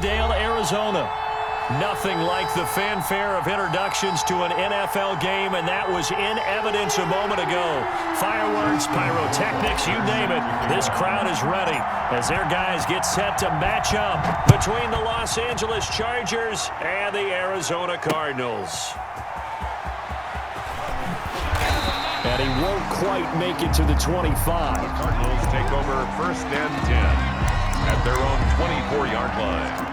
Dale, Arizona. Nothing like the fanfare of introductions to an NFL game, and that was in evidence a moment ago. Fireworks, pyrotechnics, you name it. This crowd is ready as their guys get set to match up between the Los Angeles Chargers and the Arizona Cardinals. And he won't quite make it to the 25. The Cardinals take over 1st and 10 at their own 24-yard line.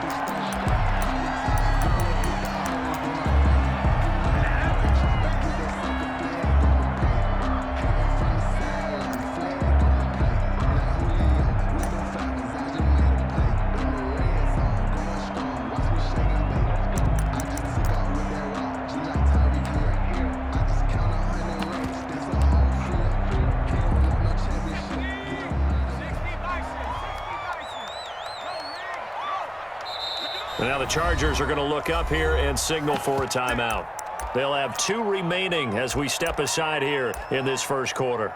Now the Chargers are going to look up here and signal for a timeout. They'll have 2 remaining as we step aside here in this first quarter.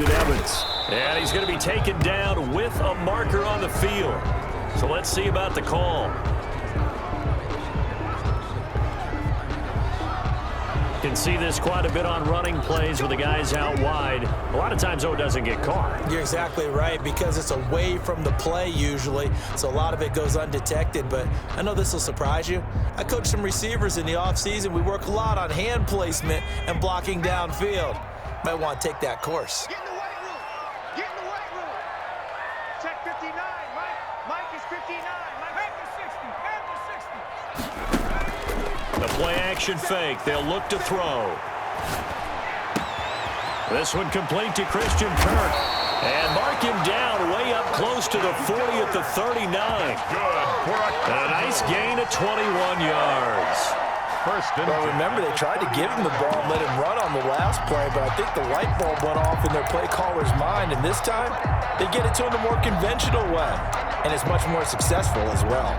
Evans. And he's going to be taken down with a marker on the field. So let's see about the call. Can see this quite a bit on running plays with the guys out wide. A lot of times, though, it doesn't get caught. You're exactly right, because it's away from the play usually, so a lot of it goes undetected. But I know this will surprise you. I coach some receivers in the offseason. We work a lot on hand placement and blocking downfield. Might want to take that course. Get in the weight room. Get in the weight room. Check 59. Mike is 59. Mike is 60. The play action fake. They'll look to throw. This one complete to Christian Kirk. And mark him down way up close to the 40 at the 39. Good. A nice gain of 21 yards. Well, remember, they tried to give him the ball and let him run on the last play, but I think the light bulb went off in their play caller's mind, and this time they get it to him the more conventional way, and it's much more successful as well.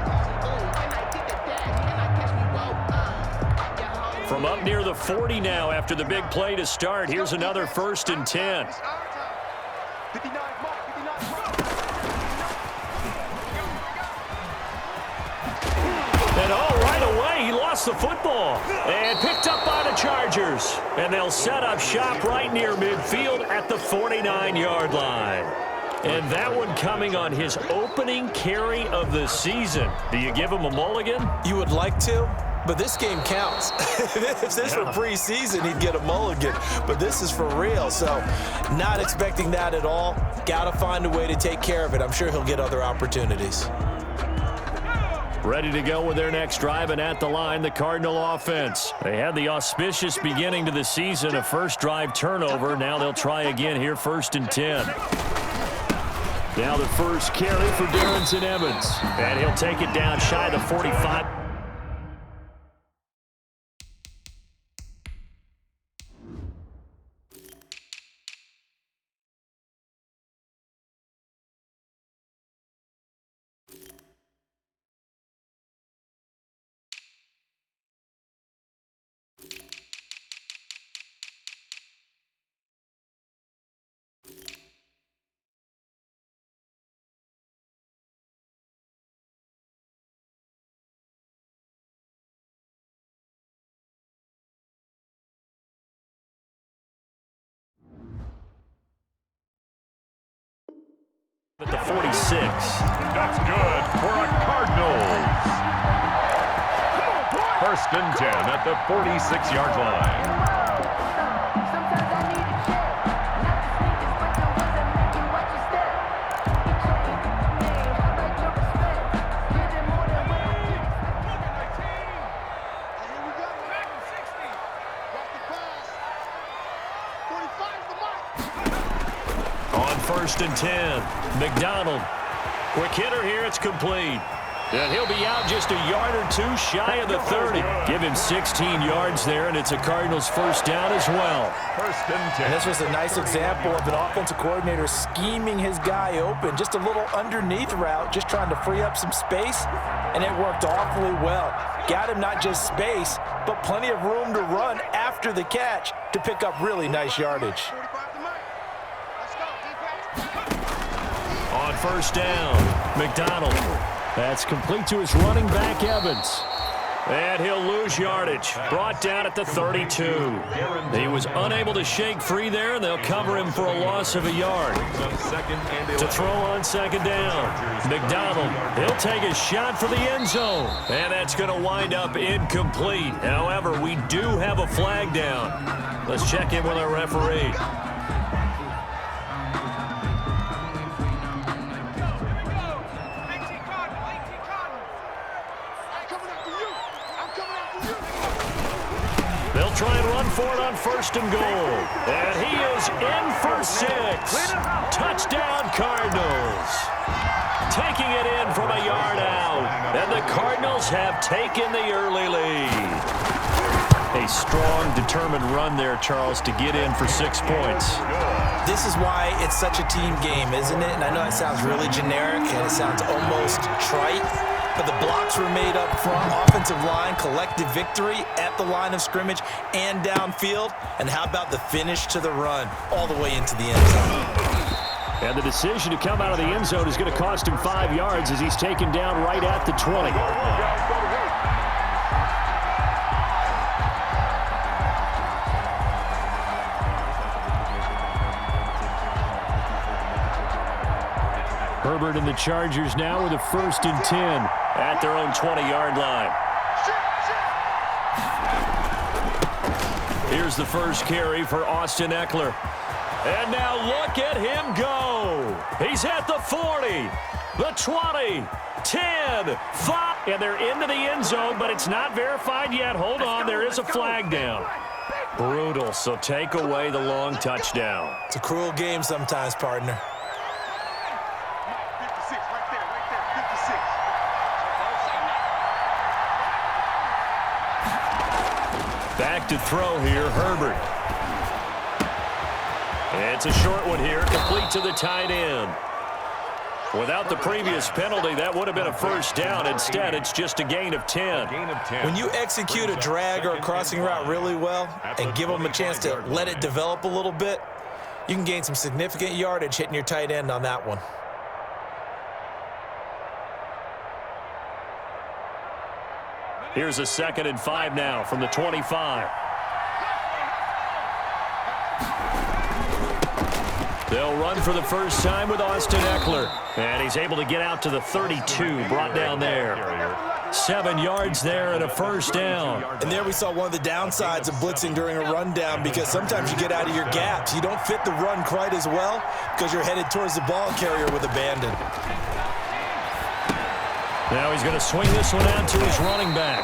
From up near the 40 now after the big play to start, here's another 1st and 10. And right away, he lost the football and picked up by the Chargers. And they'll set up shop right near midfield at the 49-yard line. And that one coming on his opening carry of the season. Do you give him a mulligan? You would like to, but this game counts. If this were preseason, he'd get a mulligan. But this is for real, so not expecting that at all. Got to find a way to take care of it. I'm sure he'll get other opportunities. Ready to go with their next drive, and at the line, the Cardinal offense. They had the auspicious beginning to the season, a first drive turnover. Now they'll try again here, 1st and 10. Now the first carry for Darrington Evans. And he'll take it down shy of the 45. At the 46. That's good for a Cardinals. 1st and 10 at the 46-yard line. On 1st and 10, McDonald. Quick hitter here, it's complete. And he'll be out just a yard or two shy of the 30. Give him 16 yards there, and it's a Cardinals first down as well. First and 10. And this was a nice example of an offensive coordinator scheming his guy open. Just a little underneath route, just trying to free up some space, and it worked awfully well. Got him not just space, but plenty of room to run after the catch to pick up really nice yardage. On first down, McDonald. That's complete to his running back, Evans. And he'll lose yardage. Brought down at the 32. He was unable to shake free there, and they'll cover him for a loss of a yard. To throw on second down, McDonald. He'll take a shot for the end zone. And that's going to wind up incomplete. However, we do have a flag down. Let's check in with our referee. They'll try and run for it on first and goal. And he is in for 6. Touchdown, Cardinals. Taking it in from a yard out. And the Cardinals have taken the early lead. A strong, determined run there, Charles, to get in for 6 points. This is why it's such a team game, isn't it? And I know it sounds really generic and it sounds almost trite, but the blocks were made up front, offensive line, collective victory at the line of scrimmage and downfield. And how about the finish to the run all the way into the end zone? And the decision to come out of the end zone is going to cost him 5 yards as he's taken down right at the 20. Herbert and the Chargers now with a first and 10 at their own 20-yard line. Here's the first carry for Austin Eckler. And now look at him go. He's at the 40, the 20, 10, 5. And they're into the end zone, but it's not verified yet. Hold on, there is a flag down. Brutal, so take away the long touchdown. It's a cruel game sometimes, partner. Back to throw here, Herbert. It's a short one here, complete to the tight end. Without the previous penalty, that would have been a first down. Instead, it's just a gain of 10. When you execute a drag or a crossing route really well and give them a chance to let it develop a little bit, you can gain some significant yardage hitting your tight end on that one. Here's a 2nd and 5 now from the 25. They'll run for the first time with Austin Eckler. And he's able to get out to the 32, brought down there. 7 yards there and a first down. And there we saw one of the downsides of blitzing during a rundown, because sometimes you get out of your gaps. You don't fit the run quite as well because you're headed towards the ball carrier with abandon. Now he's going to swing this one out to his running back.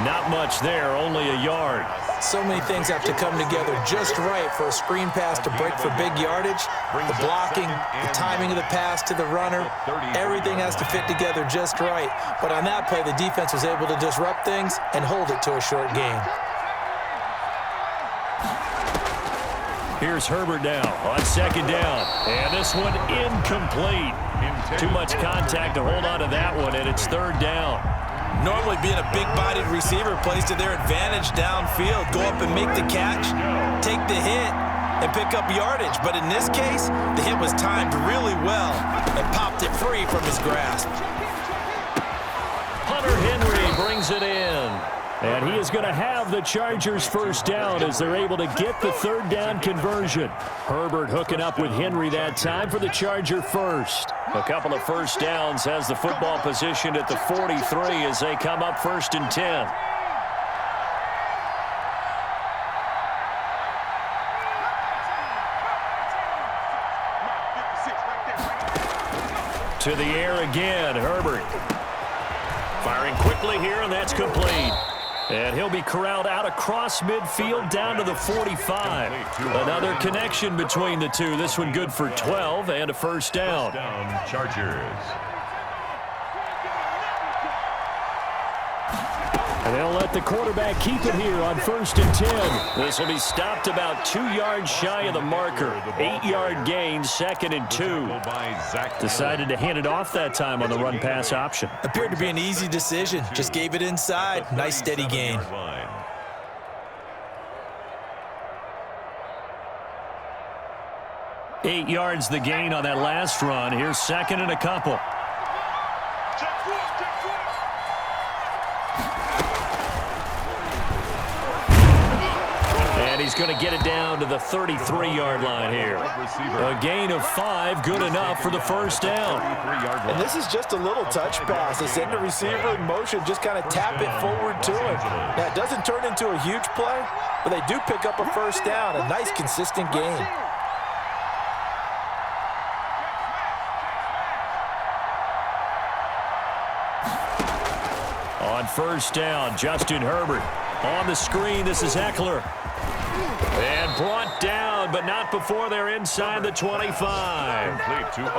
Not much there, only a yard. So many things have to come together just right for a screen pass to break for big yardage. The blocking, the timing of the pass to the runner, everything has to fit together just right. But on that play, the defense was able to disrupt things and hold it to a short gain. Here's Herbert now on second down. And this one incomplete. Too much contact to hold on to that one, and it's third down. Normally being a big-bodied receiver plays to their advantage downfield. Go up and make the catch, take the hit, and pick up yardage. But in this case, the hit was timed really well and popped it free from his grasp. Hunter Henry brings it in. And he is going to have the Chargers first down as they're able to get the third down conversion. Herbert hooking up with Henry that time for the Charger first. A couple of first downs, has the football positioned at the 43 as they come up first and 10. To the air again, Herbert. Firing quickly here, and that's complete. And he'll be corralled out across midfield down to the 45. Another connection between the two. This one good for 12 and a first down. Chargers. And they'll let the quarterback keep it here on 1st and 10. This will be stopped about 2 yards shy of the marker. 8-yard gain, 2nd and 2. Decided to hand it off that time on the run-pass option. Appeared to be an easy decision. Just gave it inside. Nice steady gain. 8 yards the gain on that last run. Here's 2nd and a couple. And he's going to get it down to the 33-yard line here. A gain of 5, good enough for the first down. And this is just a little touch pass. They send the receiver in motion, just kind of tap it forward to him. Now, it doesn't turn into a huge play, but they do pick up a first down. A nice, consistent gain. On 1st down, Justin Herbert. On the screen, this is Eckler. And brought down, but not before they're inside the 25.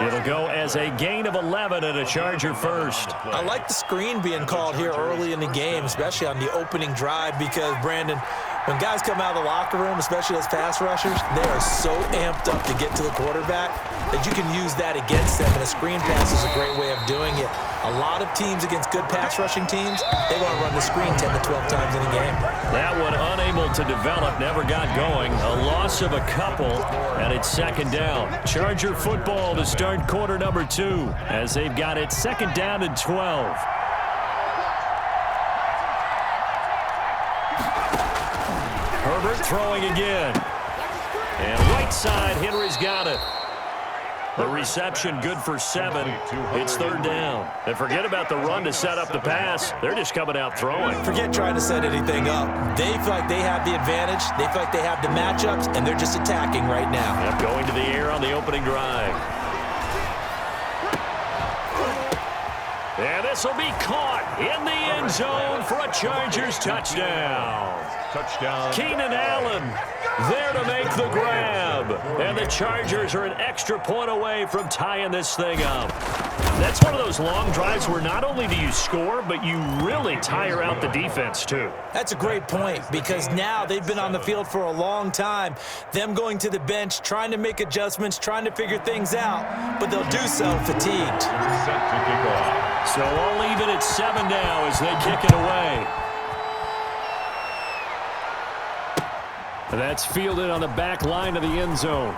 It'll go as a gain of 11 and a Charger first. I like the screen being called here early in the game, especially on the opening drive, because, Brandon, when guys come out of the locker room, especially as pass rushers, they are so amped up to get to the quarterback that you can use that against them, and a screen pass is a great way of doing it. A lot of teams against good pass rushing teams, they want to run the screen 10 to 12 times in a game. That one unable to develop, never got going. A loss of a couple, and it's 2nd down. Charger football to start quarter number 2 as they've got it 2nd down and 12. Herbert throwing again. And right side, Henry's got it. The reception good for 7. It's 3rd down. And forget about the run to set up the pass. They're just coming out throwing. Forget trying to set anything up. They feel like they have the advantage. They feel like they have the matchups, and they're just attacking right now. Yep, going to the air on the opening drive. And this will be caught in the end zone for a Chargers touchdown. Keenan Allen there to make the grab. And the Chargers are an extra point away from tying this thing up. That's one of those long drives where not only do you score, but you really tire out the defense too. That's a great point, because now they've been on the field for a long time. Them going to the bench, trying to make adjustments, trying to figure things out, but they'll do so fatigued. So all even at 7 now as they kick it away. That's fielded on the back line of the end zone.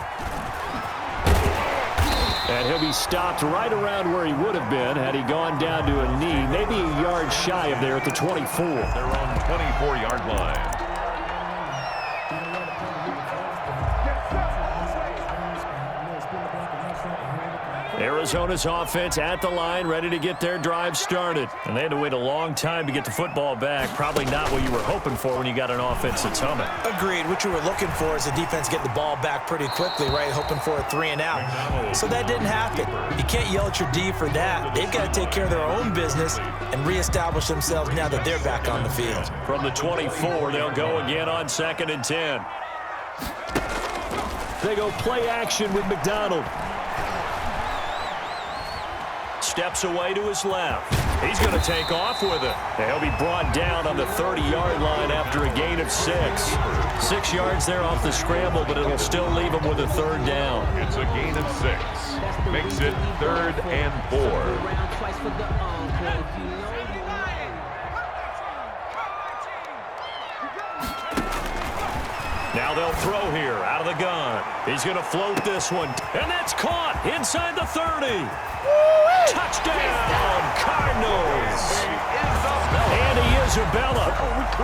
And he'll be stopped right around where he would have been had he gone down to a knee, maybe a yard shy of there at the 24. They're on 24-yard line. Arizona's offense at the line, ready to get their drive started. And they had to wait a long time to get the football back. Probably not what you were hoping for when you got an offense that's humming. Agreed. What you were looking for is the defense get the ball back pretty quickly, right? Hoping for a 3 and out. So that didn't happen. You can't yell at your D for that. They've got to take care of their own business and reestablish themselves now that they're back on the field. From the 24, they'll go again on 2nd and 10. They go play action with McDonald. Steps away to his left. He's going to take off with it. He'll be brought down on the 30-yard line after a gain of 6. 6 yards there off the scramble, but it'll still leave him with a 3rd down. It's a gain of 6. Makes it 3rd and 4. Now they'll throw here out of the gun. He's going to float this one. And that's caught inside the 30. Touchdown, Cardinals. Andy Isabella,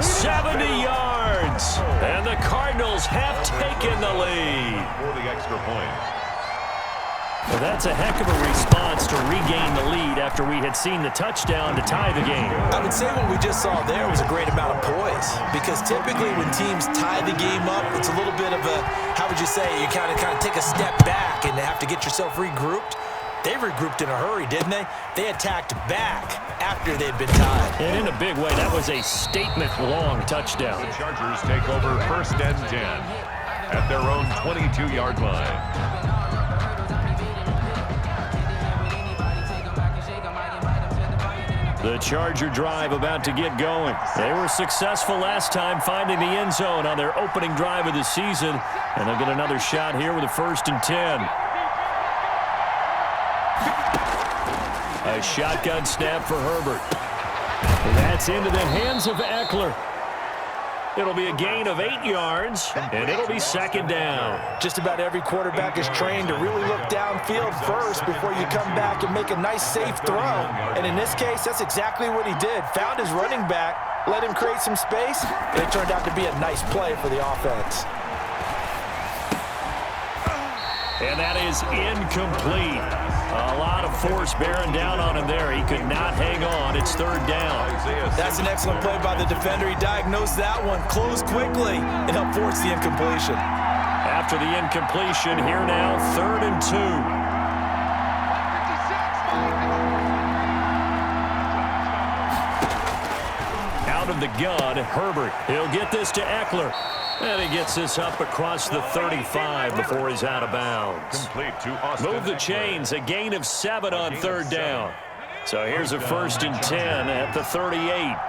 70 yards. And the Cardinals have taken the lead. For the extra point. Well, that's a heck of a response to regain the lead after we had seen the touchdown to tie the game. I would say what we just saw there was a great amount of poise, because typically when teams tie the game up, it's a little bit of a, how would you say, you kind of take a step back and have to get yourself regrouped. They regrouped in a hurry, didn't they? They attacked back after they'd been tied. And in a big way, that was a statement-long touchdown. The Chargers take over 1st and 10 at their own 22-yard line. The Charger drive about to get going. They were successful last time finding the end zone on their opening drive of the season, and they'll get another shot here with a 1st and 10. A shotgun snap for Herbert. That's into the hands of Eckler. It'll be a gain of 8 yards, and it'll be 2nd down. Just about every quarterback is trained to really look downfield first before you come back and make a nice, safe throw. And in this case, that's exactly what he did. Found his running back, let him create some space, and it turned out to be a nice play for the offense. And that is incomplete. A lot of force bearing down on him there. He could not hang on. It's 3rd down. That's an excellent play by the defender. He diagnosed that one, closed quickly, and helped force the incompletion. After the incompletion, here now, 3rd and 2. Out of the gun, Herbert. He'll get this to Eckler. And he gets this up across the 35 before he's out of bounds. Move the chains, a gain of 7 on 3rd down. So here's a 1st and 10 at the 38.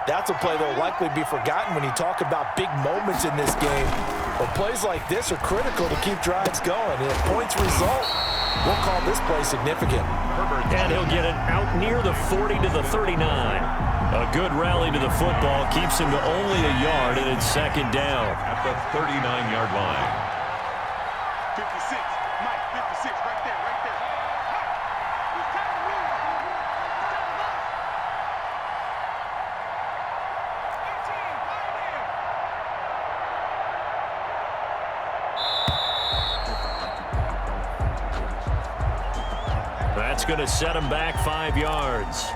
That's a play that will likely be forgotten when you talk about big moments in this game. But plays like this are critical to keep drives going. And if points result, we'll call this play significant. And he'll get it out near the 40 to the 39. A good rally to the football keeps him to only a yard, and it's 2nd down. At the 39-yard line. 56, Mike, 56, right there, right there. It's time to move. It's time to move. 18, right there. That's going to set him back 5 yards.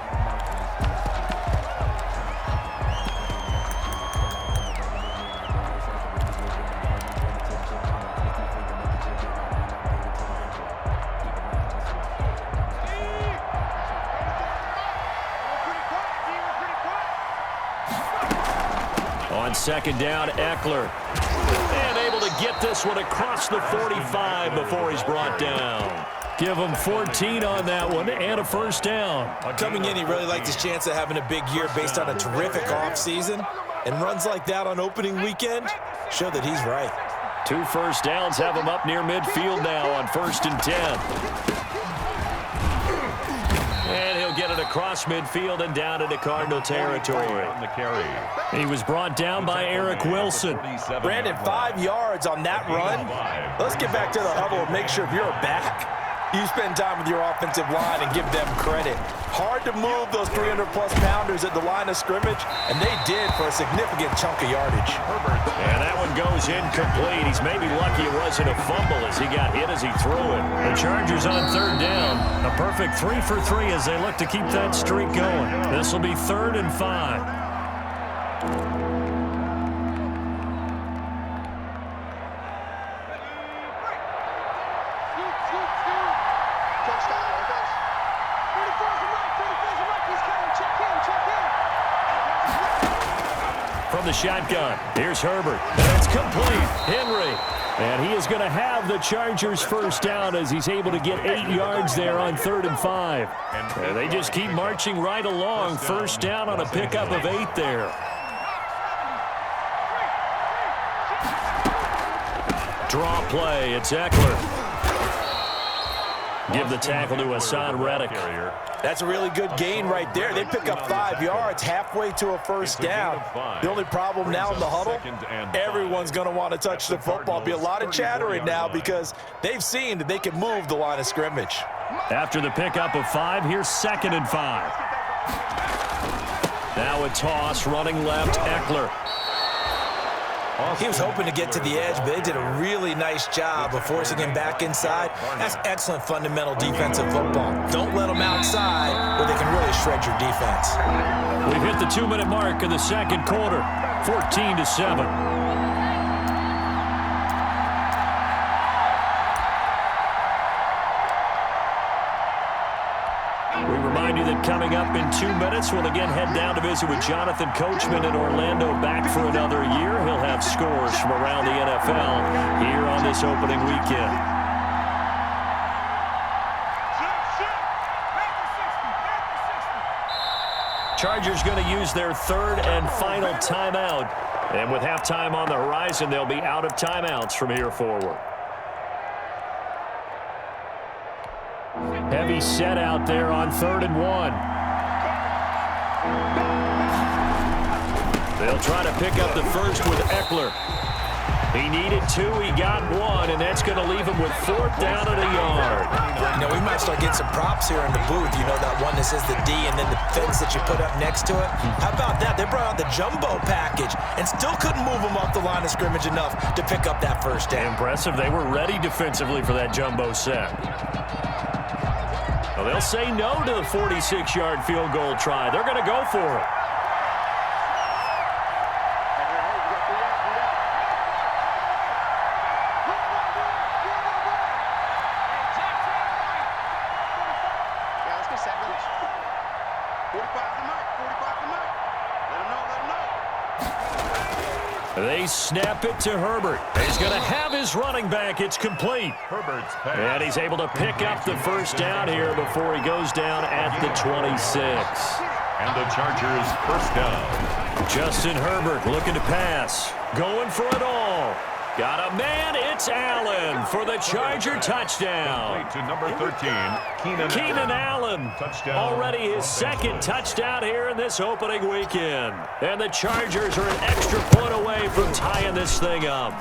On 2nd down, Eckler. And able to get this one across the 45 before he's brought down. Give him 14 on that one and a 1st down. Coming in, he really liked his chance of having a big year based on a terrific offseason. And runs like that on opening weekend show that he's right. 2 1st downs have him up near midfield now on 1st and 10. And he'll get it across midfield and down into Cardinal territory. On the carry. He was brought down by Eric Wilson. Brandon, 5 yards on that run. Let's get back to the huddle and make sure if you're back, you spend time with your offensive line and give them credit. Hard to move those 300-plus pounders at the line of scrimmage, and they did for a significant chunk of yardage. And that one goes incomplete. He's maybe lucky it wasn't a fumble as he got hit as he threw it. The Chargers on 3rd down. A perfect 3 for 3 as they look to keep that streak going. This will be 3rd and 5. From the shotgun, here's Herbert. And it's complete. Henry. And he is going to have the Chargers 1st down as he's able to get 8 yards there on 3rd and 5. And they just keep marching right along. 1st down on a pickup of 8 there. Draw play. It's Eckler. Give the tackle to Hassan Reddick. That's a really good gain right there. They pick up 5 yards halfway to a 1st down. The only problem now in the huddle, everyone's going to want to touch the football. Be a lot of chattering now because they've seen that they can move the line of scrimmage. After the pickup of 5, here's 2nd and 5. Now a toss, running left, Eckler. He was hoping to get to the edge, but they did a really nice job of forcing him back inside. That's excellent fundamental defensive football. Don't let them outside where they can really shred your defense. We've hit the 2-minute mark of the 2nd quarter, 14-7. We remind you that coming up in 2 minutes, we'll again head down to visit with Jonathan Coachman in Orlando, back for another year. He'll have scores from around the NFL here on this opening weekend. Chargers going to use their third and final timeout. And with halftime on the horizon, they'll be out of timeouts from here forward. Heavy set out there on 3rd and 1. They'll try to pick up the first with Eckler. He needed 2, he got 1, and that's going to leave him with 4th down at a yard. You know, we might start getting some props here in the booth. You know, that one that says the D and then the fence that you put up next to it. How about that? They brought out the jumbo package and still couldn't move him off the line of scrimmage enough to pick up that first down. Impressive. They were ready defensively for that jumbo set. Well, they'll say no to the 46-yard field goal try. They're going to go for it. They snap it to Herbert. He's going to have his running back. It's complete. Herbert's pass. And he's able to pick up the first down here before he goes down at the 26. And the Chargers first down. Justin Herbert looking to pass. Going for it all. Got a man. It's Allen for the Charger touchdown. To number 13, Keenan Allen. Touchdown. Already his second touchdown here in this opening weekend. And the Chargers are an extra point away from tying this thing up.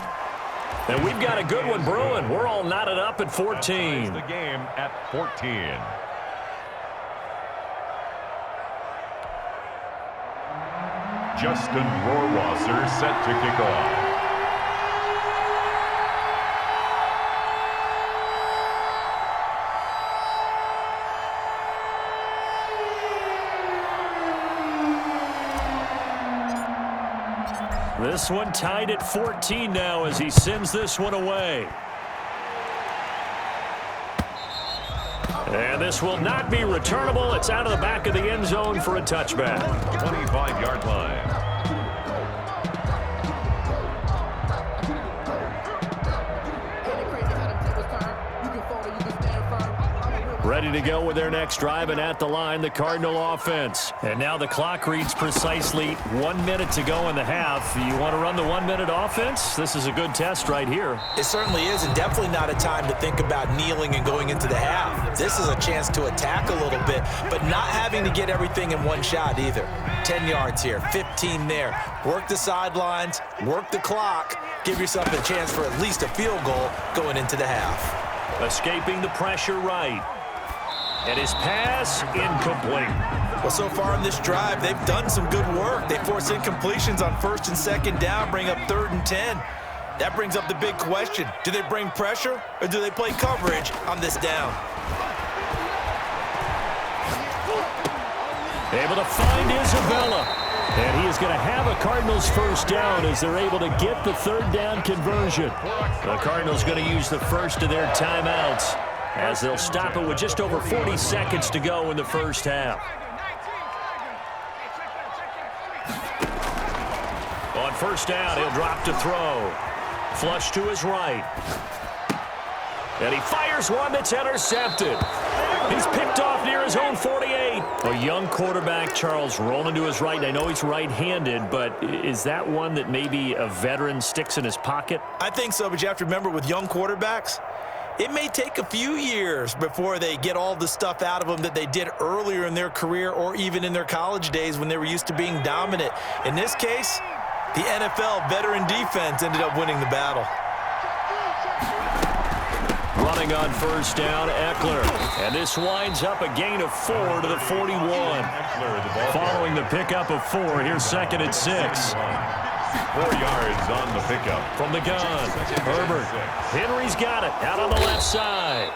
And we've got a good one brewing. We're all knotted up at 14. The game at 14. Justin Rohrwasser set to kick off. This one tied at 14 now as he sends this one away. And this will not be returnable. It's out of the back of the end zone for a touchback. 25-yard line. Ready to go with their next drive, and at the line, the Cardinal offense. And now the clock reads precisely 1 minute to go in the half. You want to run the 1 minute offense? This is a good test right here. It certainly is, and definitely not a time to think about kneeling and going into the half. This is a chance to attack a little bit, but not having to get everything in one shot either. 10 yards here, 15 there. Work the sidelines, work the clock, give yourself a chance for at least a field goal going into the half. Escaping the pressure right. And his pass incomplete. Well, so far in this drive, they've done some good work. They force incompletions on 1st and 2nd down, bring up 3rd and 10. That brings up the big question. Do they bring pressure or do they play coverage on this down? Able to find Isabella. And he is going to have a Cardinals first down as they're able to get the 3rd down conversion. The Cardinals going to use the first of their timeouts as they'll stop it with just over 40 seconds to go in the first half. On first down, he'll drop to throw. Flush to his right. And he fires one that's intercepted. He's picked off near his own 48. A young quarterback, Charles, rolling to his right. I know he's right-handed, but is that one that maybe a veteran sticks in his pocket? I think so, but you have to remember with young quarterbacks, it may take a few years before they get all the stuff out of them that they did earlier in their career or even in their college days when they were used to being dominant. In this case, the NFL veteran defense ended up winning the battle. Running on first down, Eckler. And this winds up a gain of 4 to the 41. Following the pickup of 4, here's 2nd and 6. 4 yards on the pickup. From the gun, Herbert. Henry's got it out on the left side.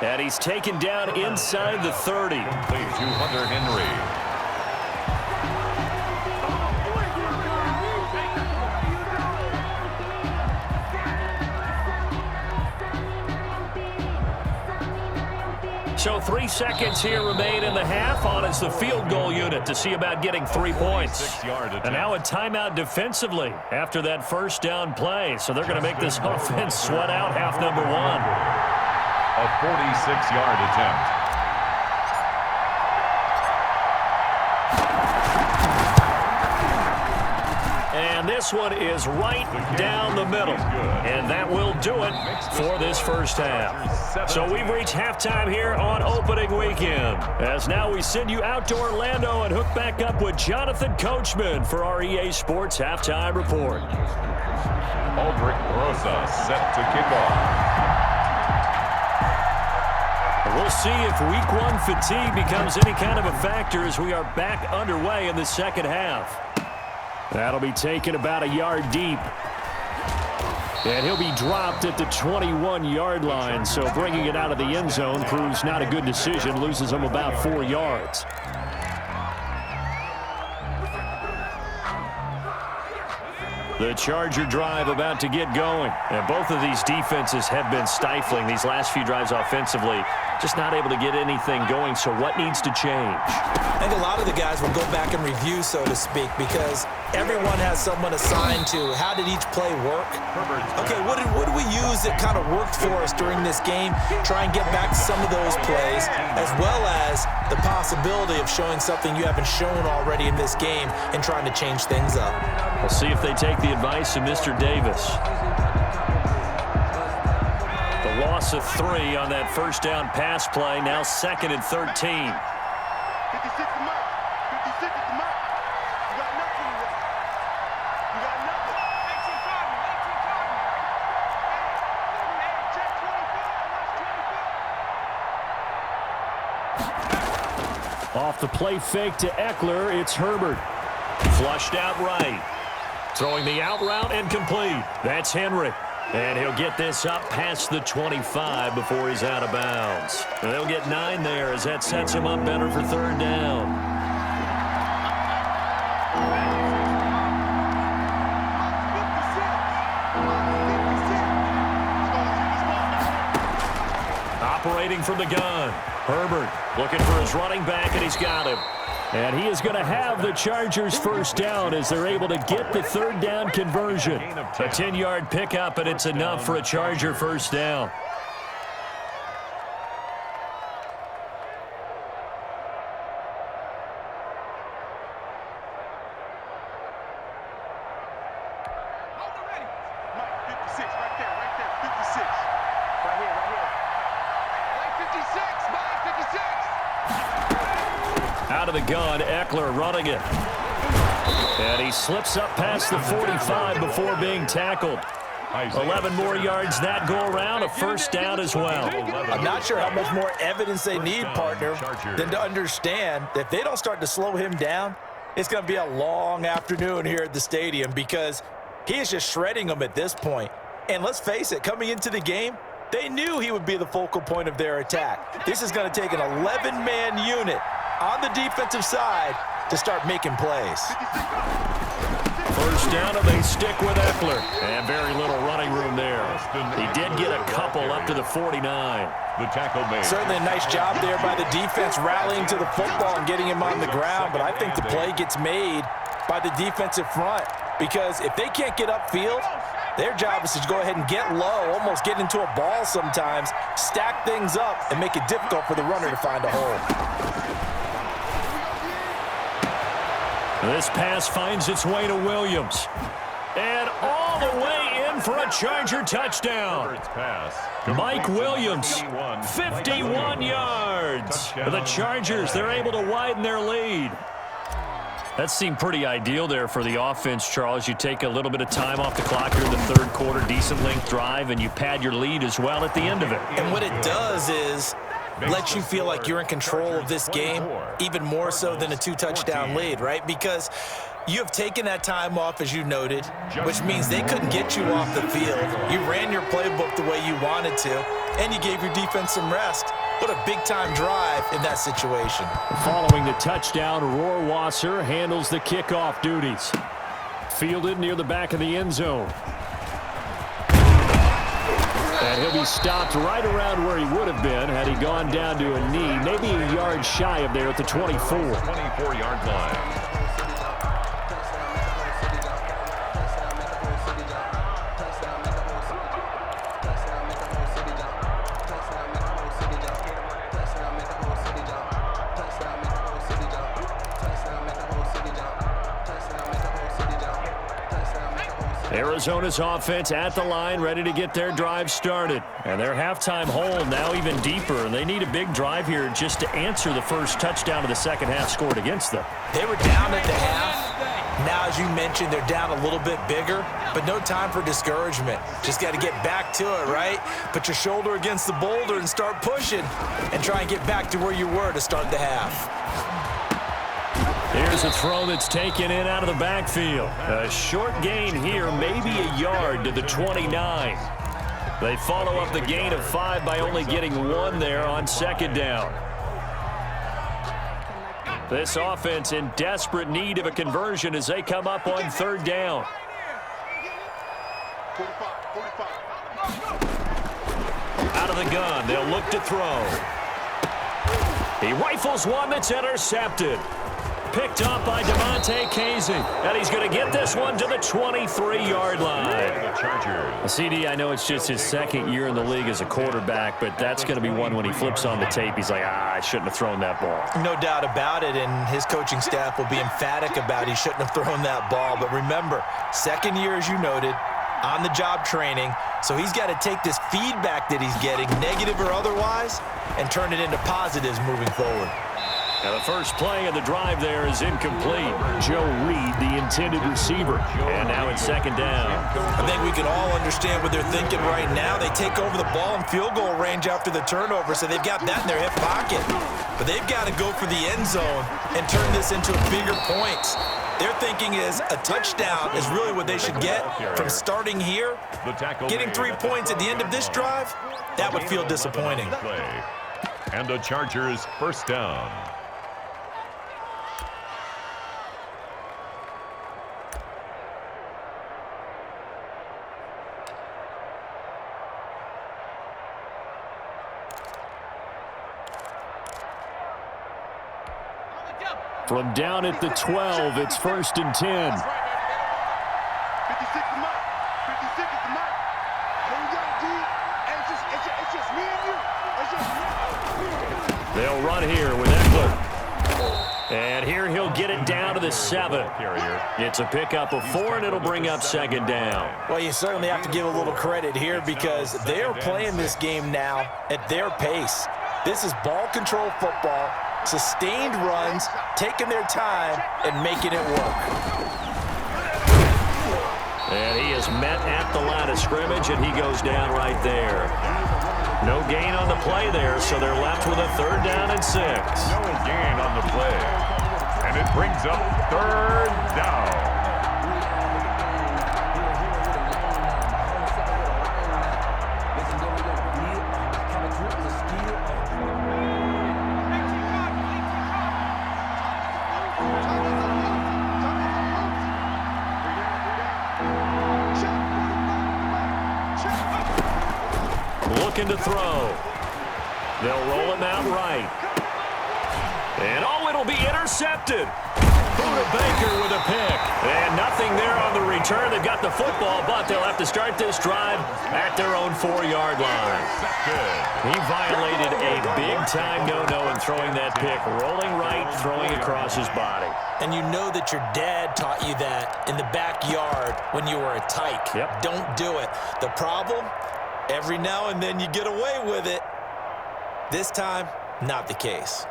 And he's taken down inside the 30. Complete to Hunter Henry. So 3 seconds here remain in the half on as the field goal unit to see about getting 3 points. And now a timeout defensively after that first down play. So they're going to make this offense sweat out half number 1. A 46-yard attempt. And this one is right down the middle. And that will do it for this first half. So we've reached halftime here on opening weekend. As now we send you out to Orlando and hook back up with Jonathan Coachman for our EA Sports Halftime Report. Aldrich Rosa set to kick off. We'll see if week one fatigue becomes any kind of a factor as we are back underway in the second half. That'll be taken about a yard deep. And he'll be dropped at the 21-yard line, so bringing it out of the end zone proves not a good decision, loses him about 4 yards. The Charger drive about to get going. And both of these defenses have been stifling these last few drives offensively. Just not able to get anything going, so what needs to change? I think a lot of the guys will go back and review, so to speak, because everyone has someone assigned to how did each play work. Okay, what did we use that kind of worked for us during this game? Try and get back to some of those plays, as well as the possibility of showing something you haven't shown already in this game and trying to change things up. We'll see if they take the advice of Mr. Davis. The loss of 3 on that first down pass play, now 2nd and 13. 56 to mark. 56 to mark. You got nothing left. You got nothing. 18 Cardinal. 18 Cardinal. Hey, check 24. Watch 24. Off the play fake to Eckler, it's Herbert. Flushed out right. Throwing the out route and complete. That's Henry. And he'll get this up past the 25 before he's out of bounds. They'll get 9 there as that sets him up better for 3rd down. Operating from the gun. Herbert looking for his running back, and he's got him. And he is going to have the Chargers first down as they're able to get the 3rd down conversion. A 10-yard pickup, and it's enough for a Charger first down. Out of the gun, Eckler running it. And he slips up past the 45 before being tackled. 11 more yards that go around, a first down as well. I'm not sure how much more evidence they need, partner, than to understand that if they don't start to slow him down, it's going to be a long afternoon here at the stadium because he is just shredding them at this point. And let's face it, coming into the game, they knew he would be the focal point of their attack. This is going to take an 11-man unit on the defensive side to start making plays. First down, and they stick with Eckler. And very little running room there. He did get a couple up to the 49. The tackle made. Certainly a nice job there by the defense rallying to the football and getting him on the ground, but I think the play gets made by the defensive front because if they can't get upfield, their job is to go ahead and get low, almost get into a ball sometimes, stack things up, and make it difficult for the runner to find a hole. This pass finds its way to Williams. And all the way in for a Charger touchdown. Mike Williams, 51 yards. The Chargers, they're able to widen their lead. That seemed pretty ideal there for the offense, Charles. You take a little bit of time off the clock here in the 3rd quarter, decent length drive, and you pad your lead as well at the end of it. And what it does is let you feel like you're in control of this game, even more so than a 2-touchdown lead, right? Because you have taken that time off, as you noted, which means they couldn't get you off the field. You ran your playbook the way you wanted to, and you gave your defense some rest. What a big-time drive in that situation. Following the touchdown, Rohrwasser handles the kickoff duties. Fielded near the back of the end zone. And he'll be stopped right around where he would have been had he gone down to a knee, maybe a yard shy of there at the 24. 24-yard line. Arizona's offense at the line, ready to get their drive started. And their halftime hole now even deeper, and they need a big drive here just to answer the first touchdown of the second half scored against them. They were down at the half. Now, as you mentioned, they're down a little bit bigger, but no time for discouragement. Just got to get back to it, right? Put your shoulder against the boulder and start pushing and try and get back to where you were to start the half. Here's a throw that's taken in out of the backfield. A short gain here, maybe a yard to the 29. They follow up the gain of 5 by only getting 1 there on second down. This offense in desperate need of a conversion as they come up on third down. Out of the gun, they'll look to throw. He rifles one that's intercepted. Picked up by DeMonte Casey. And he's going to get this one to the 23-yard line. CD, I know it's just his second year in the league as a quarterback, but that's going to be one when he flips on the tape. He's like, I shouldn't have thrown that ball. No doubt about it, and his coaching staff will be emphatic about he shouldn't have thrown that ball. But remember, second year, as you noted, on-the-job training, so he's got to take this feedback that he's getting, negative or otherwise, and turn it into positives moving forward. Now the first play of the drive there is incomplete. Joe Reed, the intended receiver. And now it's second down. I think we can all understand what they're thinking right now. They take over the ball in field goal range after the turnover, so they've got that in their hip pocket. But they've got to go for the end zone and turn this into bigger points. Their thinking is a touchdown is really what they should get from starting here. Getting 3 points at the end of this drive, that would feel disappointing. And the Chargers first down. From down at the 12, it's first and 10. 56 to Mike. 56 to Mike. What we got to do, and it's just me and you. It's just me. They'll run here with Eckler. And here he'll get it down to the 7. It's a pickup of 4, and it'll bring up second down. Well, you certainly have to give a little credit here because they're playing this game now at their pace. This is ball control football. Sustained runs, taking their time, and making it work. And he is met at the line of scrimmage, and he goes down right there. No gain on the play there, so they're left with a third down and 6. No gain on the play. And it brings up third down. Looking to throw. They'll roll him out right. And it'll be intercepted. Buda Baker with a pick. And nothing there on the return. They've got the football, but they'll have to start this drive at their own 4-yard line. He violated a big-time no-no in throwing that pick. Rolling right, throwing across his body. And you know that your dad taught you that in the backyard when you were a tyke. Yep. Don't do it. The problem? Every now and then you get away with it. This time, not the case.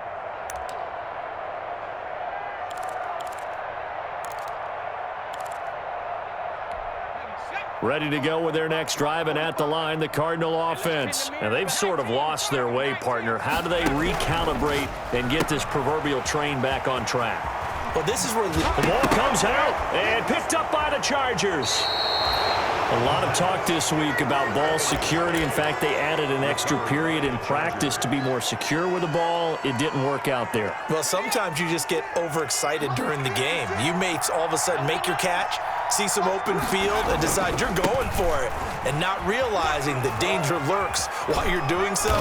Ready to go with their next drive, and at the line, the Cardinal offense. And they've sort of lost their way, partner. How do they recalibrate and get this proverbial train back on track? Well, this is where the ball comes out and picked up by the Chargers. A lot of talk this week about ball security. In fact, they added an extra period in practice to be more secure with the ball. It didn't work out there. Well, sometimes you just get overexcited during the game. You may all of a sudden make your catch, see some open field, and decide you're going for it, and not realizing the danger lurks while you're doing so.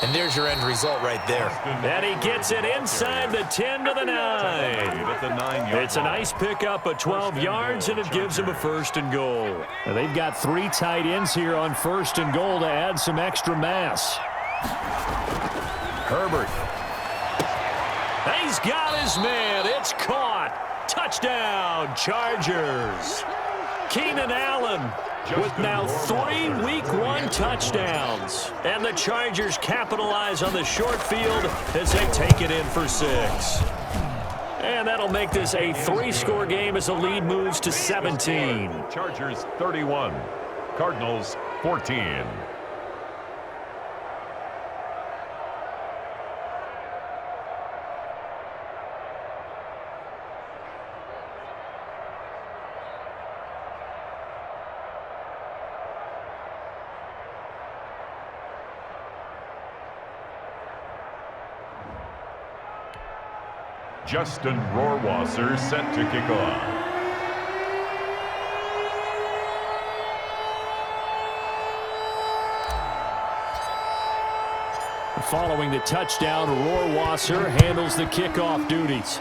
And there's your end result right there. And he gets it inside the 10 to the 9. It's a nice pickup of 12 yards, and it gives him a first and goal. And they've got 3 tight ends here on first and goal to add some extra mass. Herbert. He's got his man. It's caught. Touchdown, Chargers. Keenan Allen with now 3 Week 1 touchdowns. And the Chargers capitalize on the short field as they take it in for 6. And that'll make this a 3-score game as the lead moves to 17. Chargers 31, Cardinals 14. Justin Rohrwasser set to kick off. Following the touchdown, Rohrwasser handles the kickoff duties.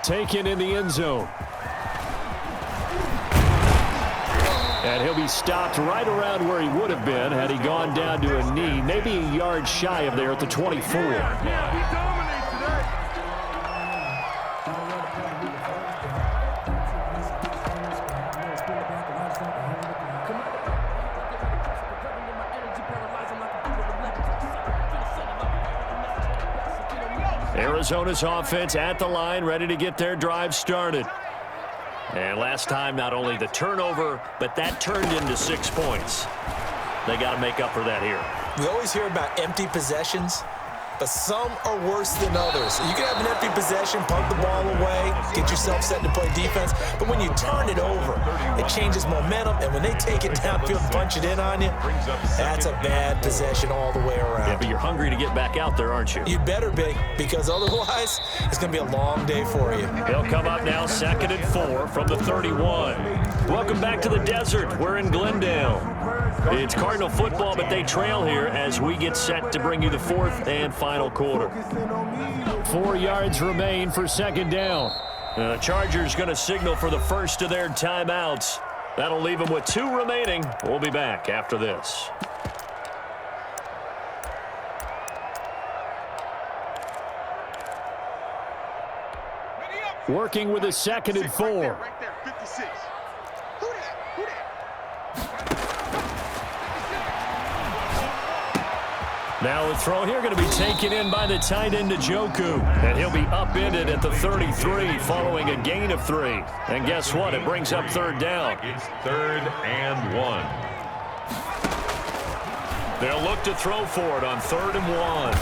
Taken in the end zone. And he'll be stopped right around where he would have been had he gone down to a knee, maybe a yard shy of there at the 24. Arizona's offense at the line, ready to get their drive started. And last time, not only the turnover, but that turned into 6 points. They got to make up for that here. We always hear about empty possessions, but some are worse than others. You can have an empty possession, punt the ball away, get yourself set to play defense, but when you turn it over, it changes momentum, and when they take it downfield and punch it in on you, that's a bad possession all the way around. Yeah, but you're hungry to get back out there, aren't you? You better be, because otherwise, it's going to be a long day for you. He'll come up now, 2nd and 4 from the 31. Welcome back to the desert. We're in Glendale. It's Cardinal football, but they trail here as we get set to bring you the 4th and final quarter. 4 yards remain for 2nd down. The Chargers going to signal for the first of their timeouts. That'll leave them with 2 remaining. We'll be back after this. Working with a 2nd and 4. Right there, 56. Who that? Who that? Now the throw here going to be taken in by the tight end Njoku. And he'll be upended at the 33 following a gain of 3. And guess what? It brings up 3rd down. It's 3rd and 1. They'll look to throw for it on 3rd and 1.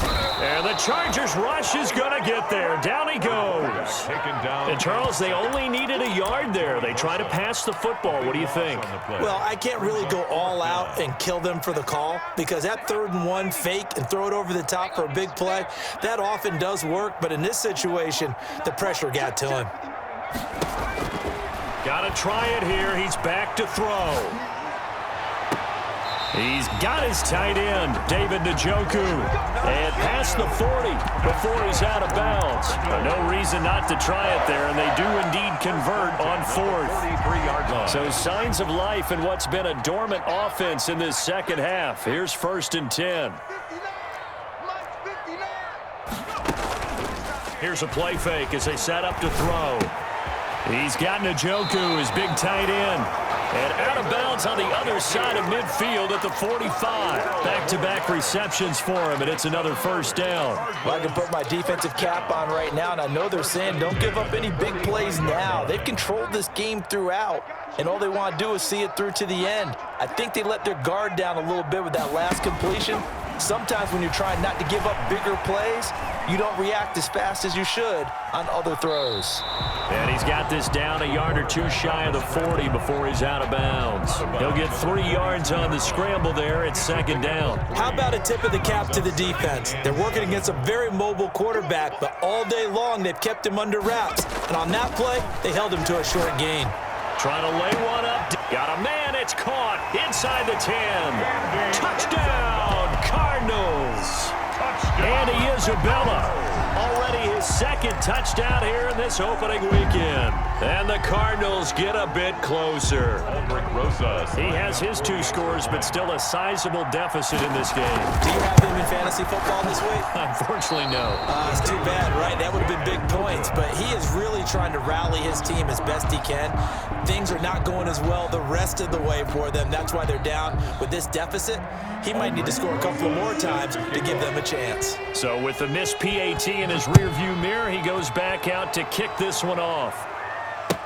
And the Chargers rush is going to get there. Down he goes. Taken down. And Charles, they only needed a yard there. They try to pass the football. What do you think? Well, I can't really go all out and kill them for the call because that 3rd and 1 fake and throw it over the top for a big play, that often does work. But in this situation, the pressure got to him. Got to try it here. He's back to throw. He's got his tight end, David Njoku, and past the 40 before he's out of bounds. But no reason not to try it there, and they do indeed convert on 4th. 43-yard line. So signs of life in what's been a dormant offense in this second half. Here's 1st and 10. 59. Here's a play fake as they set up to throw. He's got Njoku, his big tight end. And out of bounds on the other side of midfield at the 45. Back-to-back receptions for him, and it's another 1st down. Well, I can put my defensive cap on right now, and I know they're saying don't give up any big plays now. They've controlled this game throughout, and all they want to do is see it through to the end. I think they let their guard down a little bit with that last completion. Sometimes when you're trying not to give up bigger plays, you don't react as fast as you should on other throws. And he's got this down a yard or 2 shy of the 40 before he's out of bounds. He'll get 3 yards on the scramble there at 2nd down. How about a tip of the cap to the defense? They're working against a very mobile quarterback, but all day long they've kept him under wraps. And on that play, they held him to a short gain. Trying to lay one up. Got a man. It's caught inside the 10. Touchdown, Cardinals. Touchdown. Andy Isabella, already his his second touchdown here in this opening weekend. And the Cardinals get a bit closer. He has his 2 scores, but still a sizable deficit in this game. Do you have him in fantasy football this week? Unfortunately, no. It's too bad, right? That would have been big points. But he is really trying to rally his team as best he can. Things are not going as well the rest of the way for them. That's why they're down with this deficit. He might need to score a couple of more times to give them a chance. So with the missed PAT in his rearview mirror, he goes back out to kick this one off.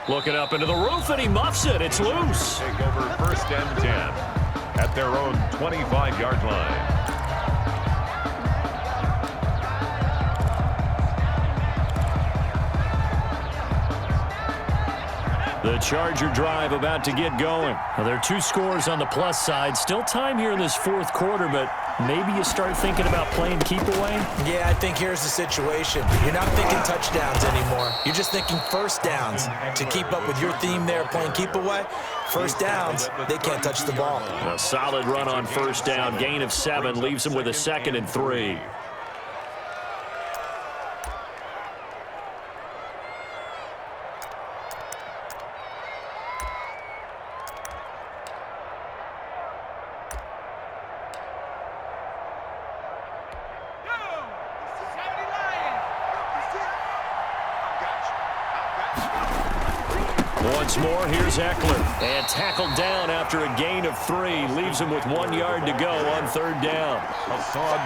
Looking up into the roof, and he muffs it. It's loose. Take over 1st and 10 at their own 25-yard line. The Charger drive about to get going. Well, there are 2 scores on the plus side. Still time here in this 4th quarter, but maybe you start thinking about playing keep away? Yeah, I think here's the situation. You're not thinking touchdowns anymore. You're just thinking first downs. To keep up with your theme there, playing keep away, first downs, they can't touch the ball. A solid run on 1st down. Gain of 7 leaves him with a 2nd and 3. Once more, here's Eckler. And tackled down after a gain of 3. Leaves him with 1 yard to go on 3rd down.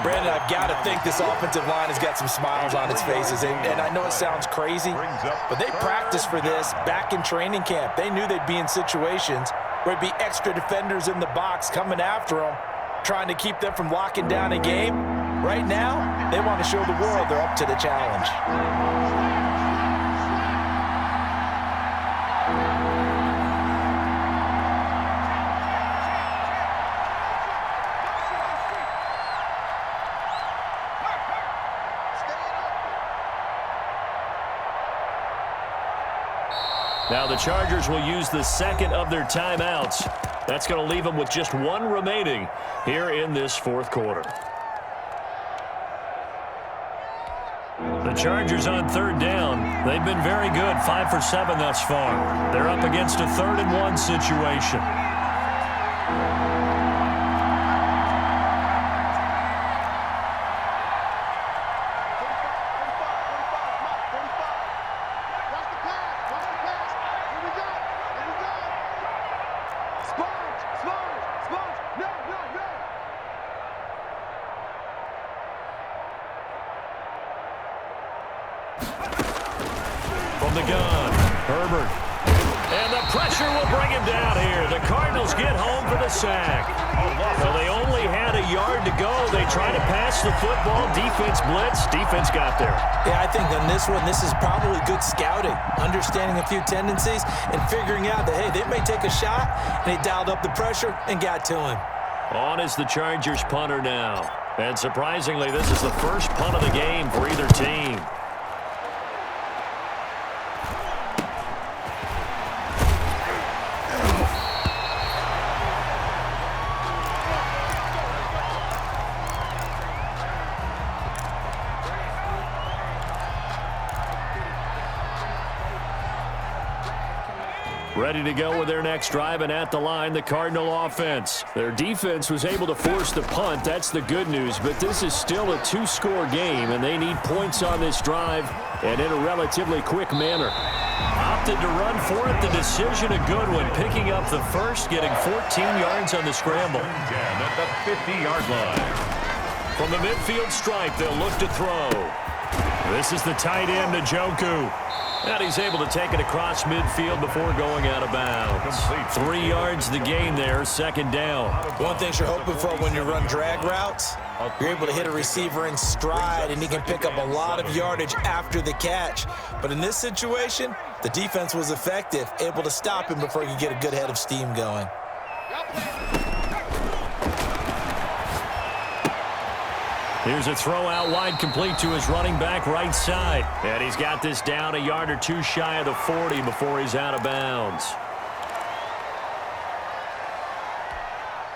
Brandon, I've got to think this offensive line has got some smiles on its faces. And I know it sounds crazy, but they practiced for this back in training camp. They knew they'd be in situations where it'd be extra defenders in the box coming after them, trying to keep them from locking down a game. Right now, they want to show the world they're up to the challenge. Now the Chargers will use the 2nd of their timeouts. That's going to leave them with just 1 remaining here in this 4th quarter. The Chargers on 3rd down. They've been very good, 5 for 7 thus far. They're up against a 3rd and 1 situation. From the gun, Herbert. And the pressure will bring him down here. The Cardinals get home for the sack. Well, they only had a yard to go. They try to pass the football. Defense blitz. Defense got there. Yeah, I think on this one, this is probably good scouting, understanding a few tendencies and figuring out that, hey, they may take a shot, and they dialed up the pressure and got to him. On is the Chargers punter now. And surprisingly, this is the first punt of the game for either team. Ready to go with their next drive, and at the line, the Cardinal offense. Their defense was able to force the punt. That's the good news, but this is still a 2-score game, and they need points on this drive and in a relatively quick manner. Opted to run for it. The decision a good one, picking up the first, getting 14 yards on the scramble. At the 50-yard line. From the midfield stripe, they'll look to throw. This is the tight end, Njoku. And he's able to take it across midfield before going out of bounds. 3 yards the gain there, 2nd down. One thing you're hoping for when you run drag routes, you're able to hit a receiver in stride, and he can pick up a lot of yardage after the catch. But in this situation, the defense was effective, able to stop him before he could get a good head of steam going. Here's a throw out wide, complete to his running back right side. And he's got this down a yard or 2 shy of the 40 before he's out of bounds.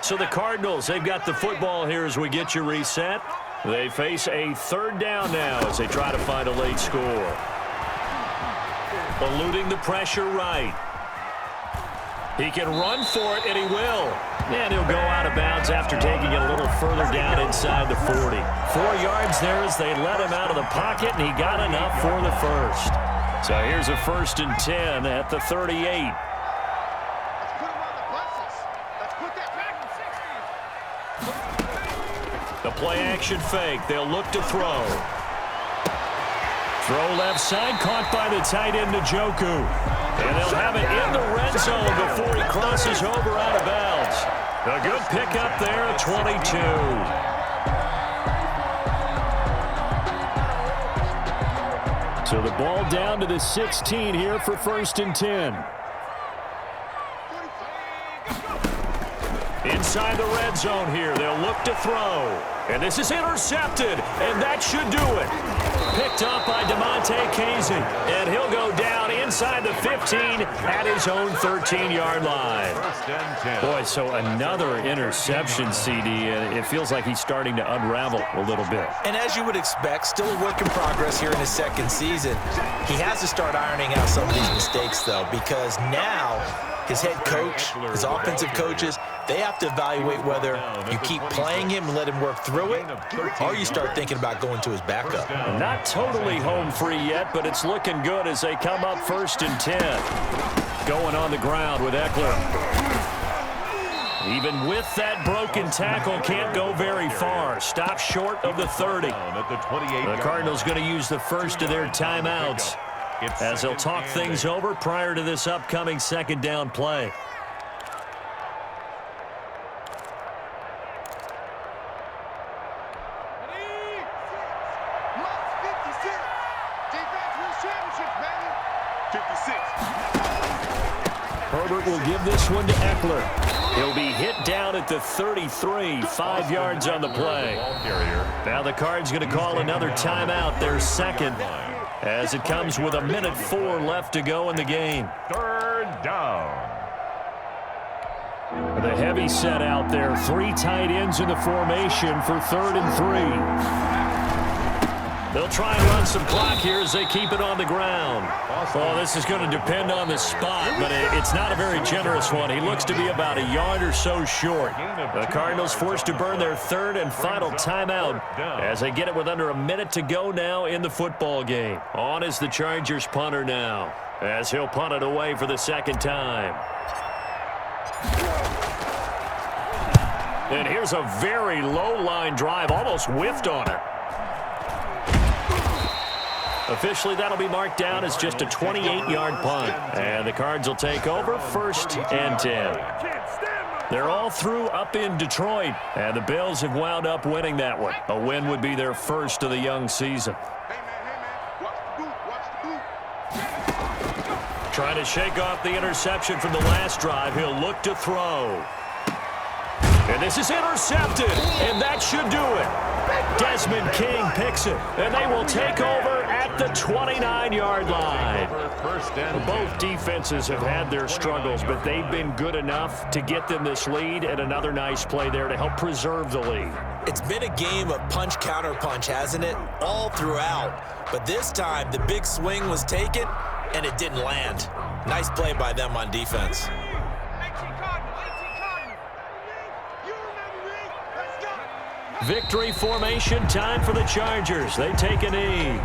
So the Cardinals, they've got the football here as we get you reset. They face a third down now as they try to find a late score. Eluding the pressure right. He can run for it, and he will. And he'll go out of bounds after taking it a little further down inside the 40. 4 yards there as they let him out of the pocket, and he got enough for the first. So here's a 1st and 10 at the 38. Let's put him on the buses. Let's put that back in 60. The play action fake. They'll look to throw. Throw left side, caught by the tight end Njoku. And they'll have it in the red zone before he crosses over out of bounds. A good pickup there at 22. So the ball down to the 16 here for 1st and 10. Inside the red zone here, they'll look to throw. And this is intercepted, and that should do it. Picked up by DeMonte Casey, and he'll go down inside the 15 at his own 13-yard line. 1st and 10. Boy, so another interception, CD, and it feels like he's starting to unravel a little bit. And as you would expect, still a work in progress here in his second season. He has to start ironing out some of these mistakes, though, because now his head coach, his offensive coaches, they have to evaluate whether you keep playing him and let him work through it, or you start thinking about going to his backup. Not totally home free yet, but it's looking good as they come up 1st and 10. Going on the ground with Eckler. Even with that broken tackle, can't go very far. Stop short of the 30. The Cardinals going to use the first of their timeouts as they'll talk things over prior to this upcoming 2nd down play. Herbert will give this one to Eckler. He'll be hit down at the 33, 5 yards on the play. Now the Cards going to call another timeout, their second, as it comes with 1:04 left to go in the game. 3rd down. The heavy set out there, 3 tight ends in the formation for 3rd and 3. They'll try and run some clock here as they keep it on the ground. Oh, this is going to depend on the spot, but it's not a very generous one. He looks to be about a yard or so short. The Cardinals forced to burn their 3rd and final timeout as they get it with under a minute to go now in the football game. On is the Chargers punter now, as he'll punt it away for the 2nd time. And here's a very low line drive, almost whiffed on it. Officially, that'll be marked down as just a 28-yard punt. And the Cards will take over 1st and 10. They're all through up in Detroit, and the Bills have wound up winning that one. A win would be their first of the young season. Hey, man, watch the boot, watch the boot. Trying to shake off the interception from the last drive. He'll look to throw. And this is intercepted, and that should do it. Desmond King picks it, and they will take over at the 29-yard line. Both defenses have had their struggles, but they've been good enough to get them this lead, and another nice play there to help preserve the lead. It's been a game of punch-counter-punch, hasn't it? All throughout. But this time, the big swing was taken, and it didn't land. Nice play by them on defense. Victory formation time for the Chargers. They take a knee.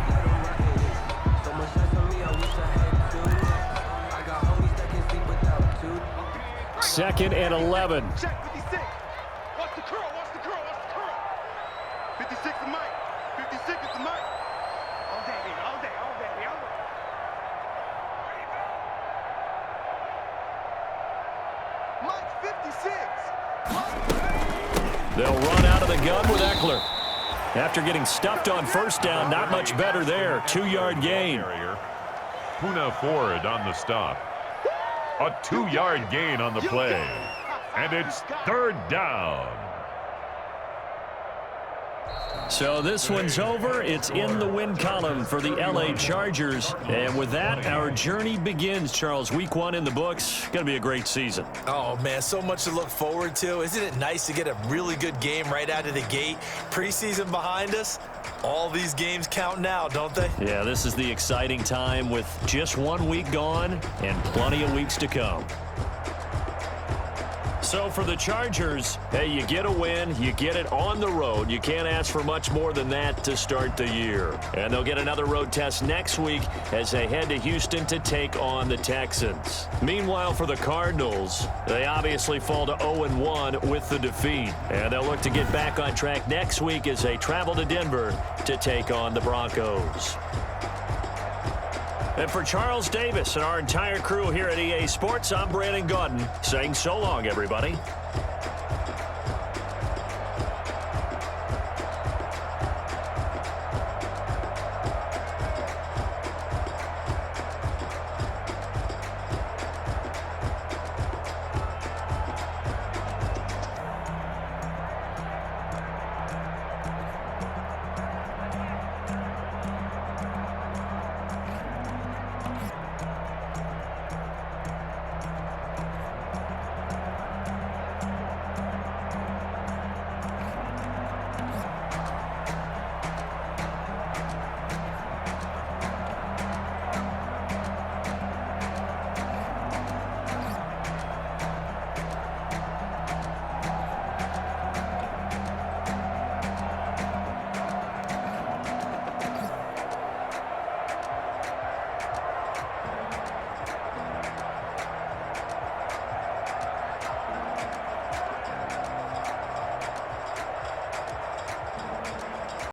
Second and 11. Check 56. Watch the curl, watch the curl, watch the curl. 56 is Mike. 56 is the Mike. All day, baby, all day, all day, all day. Mike 56. They'll run out of the gun with Eckler. After getting stuffed on 1st down, not much better there. 2-yard gain. Puna Ford on the stop. A 2-yard gain on the play. And it's 3rd down. So this one's over. It's in the win column for the LA Chargers. And with that, our journey begins, Charles. Week 1 in the books. Going to be a great season. Oh, man, so much to look forward to. Isn't it nice to get a really good game right out of the gate? Preseason behind us. All these games count now, don't they? Yeah, this is the exciting time with just 1 week gone and plenty of weeks to come. So for the Chargers, hey, you get a win, you get it on the road. You can't ask for much more than that to start the year. And they'll get another road test next week as they head to Houston to take on the Texans. Meanwhile, for the Cardinals, they obviously fall to 0-1 with the defeat. And they'll look to get back on track next week as they travel to Denver to take on the Broncos. And for Charles Davis and our entire crew here at EA Sports, I'm Brandon Gaudin saying so long, everybody.